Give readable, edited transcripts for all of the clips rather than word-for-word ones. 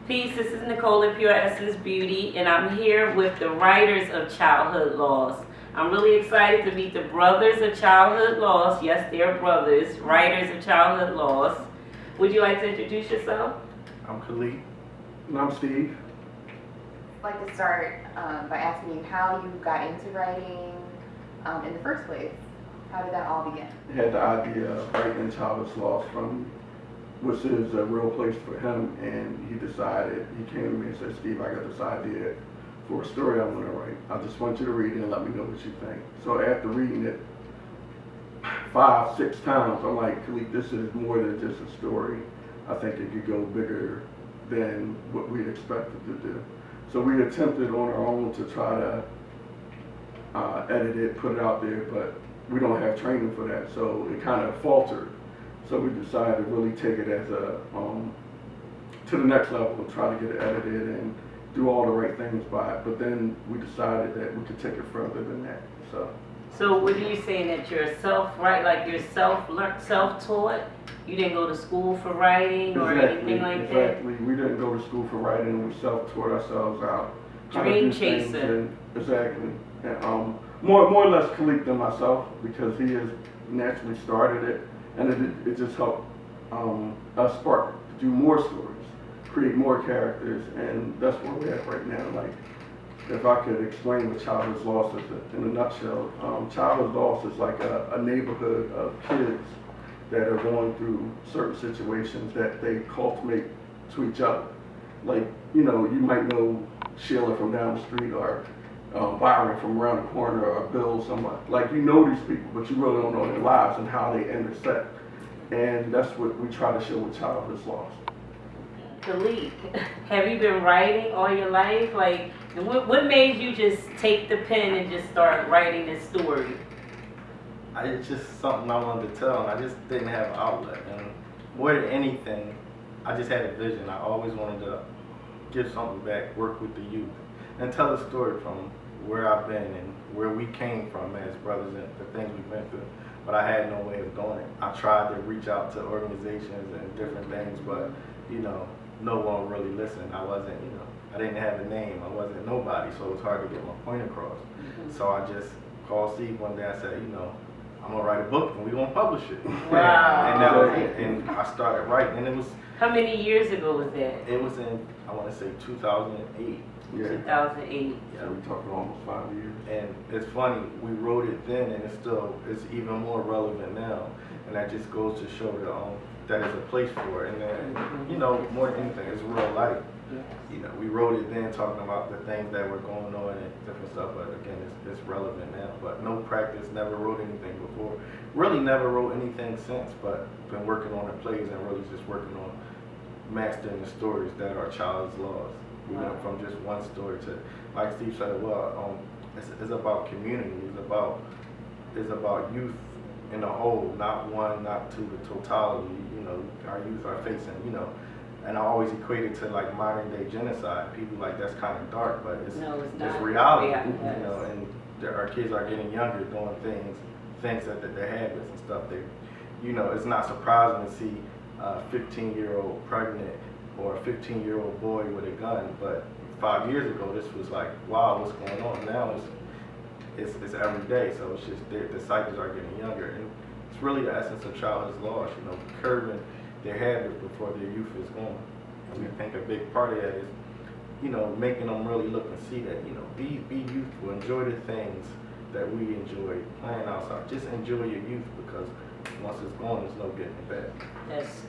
Peace, this is Nicole at Pure Essence Beauty, and I'm here with the writers of Childhood Lost. I'm really excited to meet the brothers of Childhood Lost. Yes, they're brothers, writers of Childhood Lost. Would you like to introduce yourself? I'm Khalid. And I'm Steve. I'd like to start by asking you how you got into writing in the first place. How did that all begin? He had the idea of writing Childhood Lost from, which is a real place for him, and he decided, he came to me and said, Steve, I got this idea for a story I want to write. I just want you to read it and let me know what you think. So after reading it 5, 6 times, I'm like, Khalid, this is more than just a story. I think it could go bigger than what we expected to do. So we attempted on our own to try to edit it, put it out there, but we don't have training for that, so it kind of faltered. So we decided to really take it as a to the next level and try to get it edited and do all the right things by it. But then we decided that we could take it further than that. So what are you saying, that you're like you're self-taught? You didn't go to school for writing or anything like that? Exactly. We didn't go to school for writing. We self-taught ourselves out. Dream chaser. Exactly. And more or less Khalid than myself, because he has naturally started it, and it just helped us spark to do more stories, create more characters, and that's where we're at right now. Like, if I could explain what Childhood Lost is in a nutshell, Childhood Lost is like a neighborhood of kids that are going through certain situations that they cultivate to each other. Like, you might know Sheila from down the street, or Byron from around the corner, or Bill, somebody. Like, you know these people, but you really don't know their lives and how they intersect. And that's what we try to show with Childhood Lost. Khalid, have you been writing all your life? Like, what made you just take the pen and just start writing this story? It's just something I wanted to tell, and I just didn't have an outlet. And more than anything, I just had a vision. I always wanted to give something back, work with the youth, and tell a story from where I've been and where we came from as brothers and the things we've been through. But I had no way of doing it. I tried to reach out to organizations and different things, but no one really listened. I wasn't, I didn't have a name. I wasn't nobody, so it was hard to get my point across. Mm-hmm. So I just called Steve one day. I said, I'm gonna write a book and we're gonna publish it. Wow. And that was it. And I started writing, and it was. How many years ago was that? It was in, I want to say 2008. Yeah. 2008. So we're talking almost 5 years. And it's funny, we wrote it then, and it's even more relevant now. And that just goes to show that there's a place for it. And then, more than anything, it's real life. Yes. We wrote it then talking about the things that were going on and different stuff, but again, it's relevant now. But no practice, never wrote anything before. Really never wrote anything since, but been working on the plays and really just working on mastering the stories that are Childhood Lost. We went from just one story to, like Steve said, it's about community. It's about youth in a whole, not one, not two, the totality. Our youth are facing, and I always equate it to like modern day genocide. People like, that's kind of dark, but it's reality. Yes. And our kids are getting younger, doing things that their habits and stuff. It's not surprising to see a 15-year-old pregnant or a 15-year-old boy with a gun, but 5 years ago this was like, wow, what's going on? Now it's every day, so it's just the cycles are getting younger, and it's really the essence of Childhood Lost, curbing their habits before their youth is gone. And we think a big part of that is, making them really look and see that, be youthful, enjoy the things that we enjoy, playing outside. Just enjoy your youth, because once it's gone, there's no getting it back.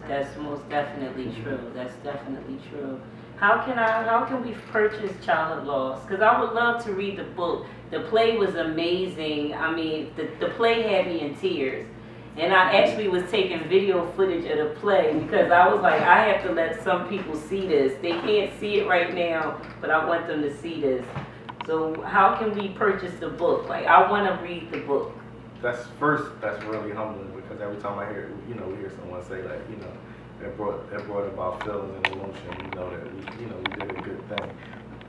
That's most definitely true. That's definitely true. How can we purchase Childhood Lost? Because I would love to read the book. The play was amazing. I mean, the play had me in tears. And I actually was taking video footage of the play, because I was like, I have to let some people see this. They can't see it right now, but I want them to see this. So how can we purchase the book? Like, I want to read the book. That's really humbling, because every time I hear, we hear someone say like, it brought about feelings and emotion, that we did a good thing.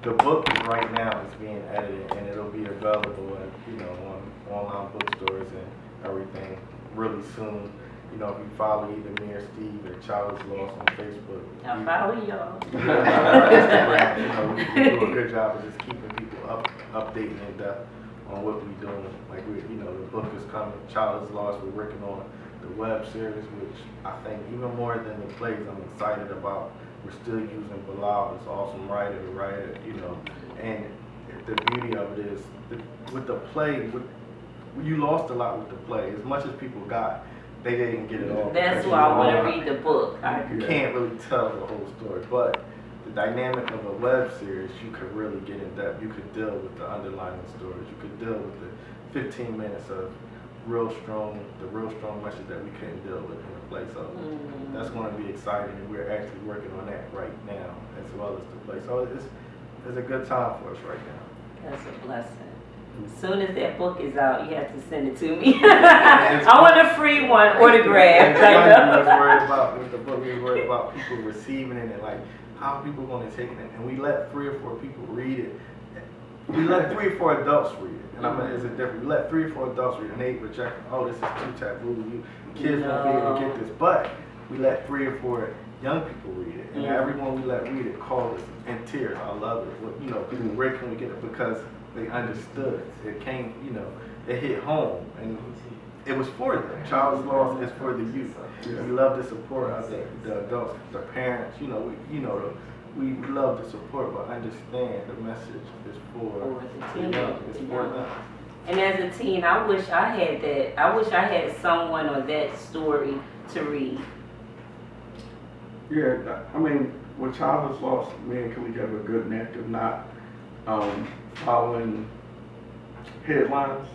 The book is right now is being edited, and it'll be available at, on online bookstores and everything really soon. You know, if you follow either me or Steve at Childless Lost on Facebook. I follow y'all. Instagram, you know, we do a good job of just keeping people updated in depth on what we're doing. Like you know, the book is coming, Childless Lost. We're working on the web series, which I think even more than the plays, I'm excited about. We're still using Bilal, this awesome writer, to write it, you know. And the beauty of it is, with the play, you lost a lot with the play. As much as people got, they didn't get it all. That's because why I you want to know, read the book. You can't really tell the whole story, but the dynamic of a web series, you could really get in depth. You could deal with the underlying stories. You could deal with the 15 minutes of the real strong message that we couldn't deal with in the play. So that's going to be exciting, and we're actually working on that right now, as well as the play. So it's a good time for us right now. That's a blessing. As soon as that book is out, you have to send it to me. I want a free one, autographed. I was worried about with the book. We were worried about people receiving it and like how are people going to take it. And we let 3 or 4 people read it. We let 3 or 4 adults read it. And I mean, it's a different. We let 3 or 4 adults read it, and they reject. Oh, this is too taboo. You kids won't be able to get this. But we let 3 or 4 young people read it, and everyone we let read it called us in tears. I love it. Well, you know, where can we get it? Because they understood. It came, you know, it hit home, and it was for them. Childless Lost is for the youth. Yeah. We love the support of the adults, the parents. You know, we love the support, but understand the message is for the teen. It's for them. And as a teen, I wish I had that. I wish I had someone or that story to read. Yeah, I mean, with Childless Lost, me and Khalid have a good knack of not following headlines.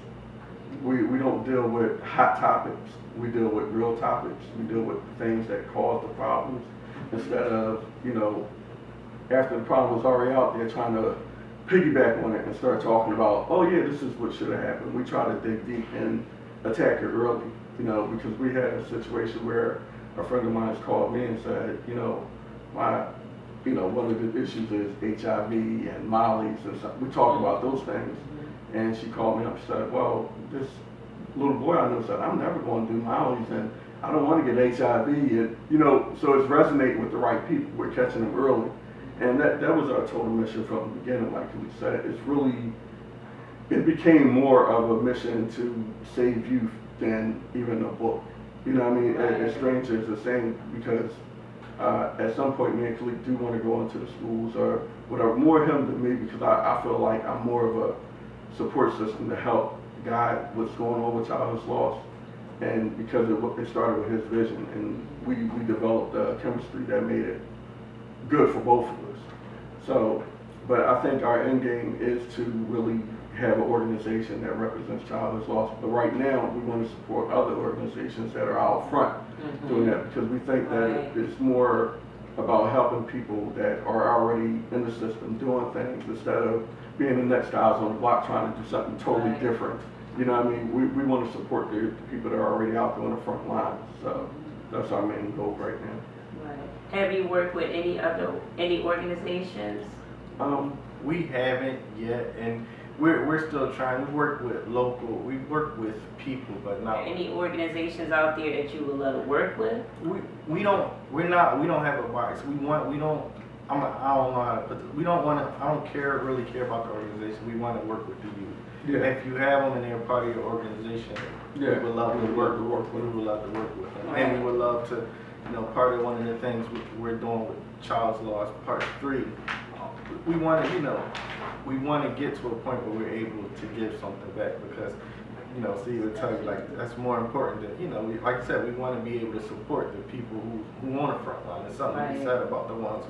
We don't deal with hot topics. We deal with real topics. We deal with things that cause the problems instead of, you know, after the problem was already out there, trying to piggyback on it and start talking about, oh yeah, this is what should have happened. We try to dig deep and attack it early, you know, because we had a situation where a friend of mine called me and said, you know, one of the issues is HIV and Molly's and stuff. We talked about those things. And she called me up and said, well, this little boy I know said, I'm never going to do Molly's and I don't want to get HIV. And, you know, so it's resonating with the right people. We're catching them early. And that was our total mission from the beginning, like we said. It became more of a mission to save youth than even a book. You know what I mean? As strange as the saying, because at some point me and Khalid do want to go into the schools or whatever, more him than me, because I feel like I'm more of a support system to help guide what's going on with Childless Lost. And because it started with his vision, and we developed a chemistry that made it good for both of us. So, but I think our end game is to really have an organization that represents Childless Lost. But right now, we want to support other organizations that are out front doing that, because we think that it's more about helping people that are already in the system doing things instead of being the next guys on the block trying to do something totally different. You know what I mean? We want to support the people that are already out there on the front lines. So that's our main goal right now. Right. Have you worked with any organizations? We haven't yet, and we're still trying. We work with people, but not Any organizations out there that you would love to work with? we don't have a bias. I don't know how to put this. I don't really care about the organization. We want to work with the youth. Yeah. If you have them and they're part of your organization, we would love to work with them. We would love to work with them. Right. And we would love to, part of one of the things we're doing with Childless Lost Part 3, we want to get to a point where we're able to give something back, because, Steve would tell you, like, that's more important than, like I said, we want to be able to support the people who on the front line. There's something to be said about the ones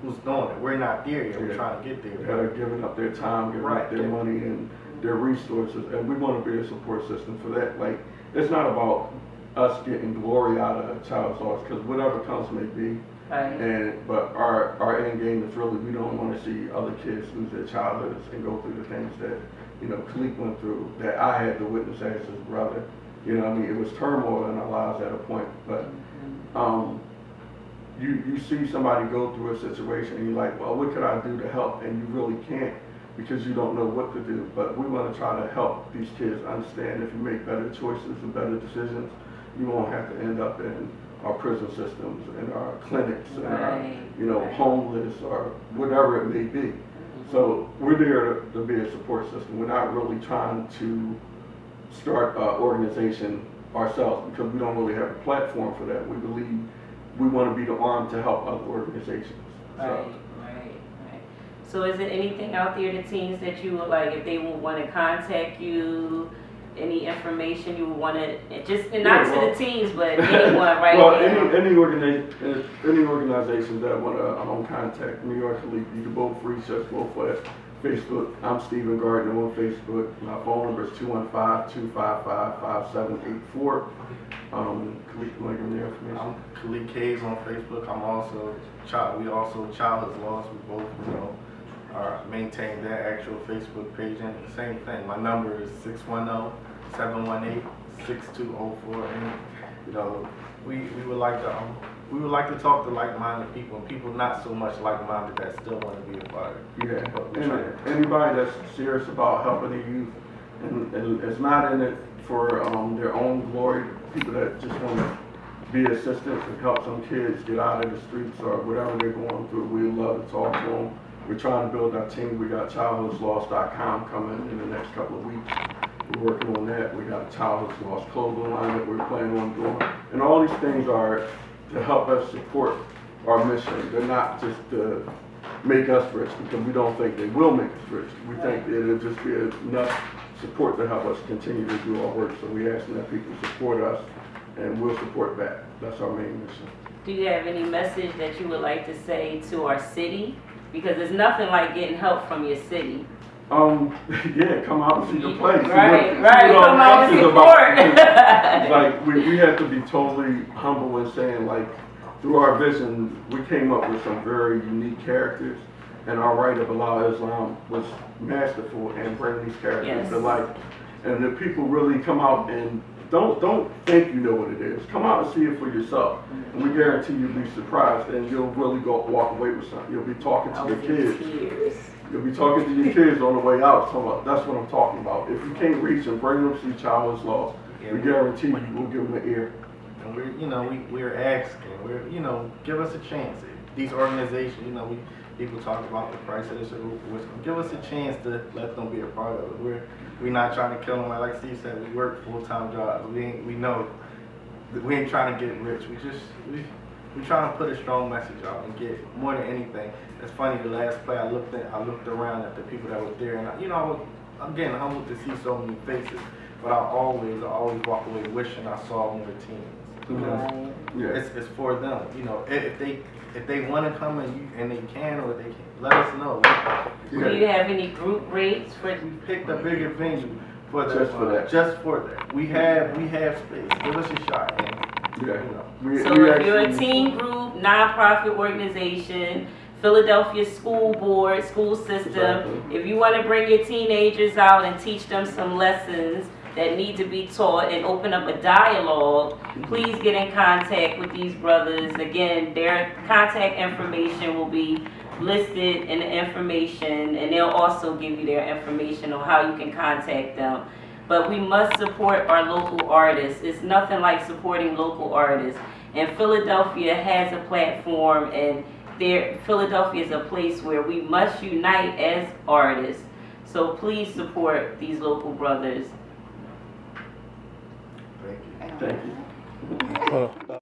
who's doing it. We're not there yet. We're trying to get there. That are giving up their time, giving up their money and their resources, and we want to be a support system for that. Like, it's not about us getting glory out of Childless Lost, because whatever comes may be. Right. But our end game is really, we don't want to see other kids lose their childhoods and go through the things that Khalid went through, that I had to witness as his brother. You know what I mean? It was turmoil in our lives at a point, but you see somebody go through a situation and you're like, well, what could I do to help? And you really can't, because you don't know what to do. But we want to try to help these kids understand if you make better choices and better decisions, you won't have to end up in our prison systems and our clinics and our, Right. you know, Right. homeless or whatever it may be. So we're there to be a support system. We're not really trying to start an organization ourselves because we don't really have a platform for that. We believe we want to be the arm to help other organizations. Right, So, right. So is there anything out there to teens that you would like, if they would want to contact you, any information you would want to, just, and not Yeah, to well- the teens, but anyone right well, now? any organizations that want to contact New York Elite, you can both reach us both at Facebook. I'm Stephen Gardner on Facebook. My phone number is 215-255-5784. Khalid, can I give you the information? I'm Khalid Kays on Facebook. I'm also we also Child is Lost. We both, you know, maintain that actual Facebook page. And the same thing. My number is 610-718-6204. And you know, we would like to talk to like-minded people and people not so much like-minded that still want to be a part of it. Yeah, But we and try. anybody that's serious about helping the youth and is not in it for their own glory, people that just want to be assistants and help some kids get out of the streets or whatever they're going through, we love to talk to them. We're trying to build our team. We got childhoodslost.com coming in the next couple of weeks. We're working on that. We got a Childhoods Lost clothing line that we're planning on doing. And all these things are to help us support our mission. They're not just to make us rich because we don't think they will make us rich. We think that it'll just be enough support to help us continue to do our work. So we're asking that people support us and we'll support back. That's our main mission. Do you have any message that you would like to say to our city? Because there's nothing like getting help from your city. Yeah, come out and see the place. Right, See right, what all come the out fuss and is support. about. Like, we have to be totally humble in saying, like, through our vision, we came up with some very unique characters, and our Right of Allah Islam was masterful in bringing these characters Yes. to life. And the people really come out and don't think you know what it is. Come out and see it for yourself. And we guarantee you'll be surprised, and you'll really walk away with something. You'll be talking to your kids. You'll be talking to your kids on the way out. So that's what I'm talking about. If you can't reach them, bring them to see Childless Lost. Yeah, We guarantee you, we'll give them an ear. And we're asking, give us a chance. These organizations, people talk about the price of this, give us a chance to let them be a part of it. We're not trying to kill them. Like Steve said, we work full-time jobs. We know that we ain't trying to get rich. We trying to put a strong message out and get more than anything. It's funny, the last play I looked around at the people that were there, and I was again humbled to see so many faces. But I always walk away wishing I saw more teams. Right. Yeah. It's for them. If they want to come and they can or they can't, let us know. Do you have any group rates for? We picked a bigger venue for that. Just for that. Just for that. We have space. Give us a shot. And, Yeah. So if you're a teen group, nonprofit organization, Philadelphia school board, school system, Exactly. if you want to bring your teenagers out and teach them some lessons that need to be taught and open up a dialogue, please get in contact with these brothers. Again, their contact information will be listed in the information, and they'll also give you their information on how you can contact them. But we must support our local artists. It's nothing like supporting local artists. And Philadelphia has a platform, and Philadelphia is a place where we must unite as artists. So please support these local brothers. thank you. Thank you.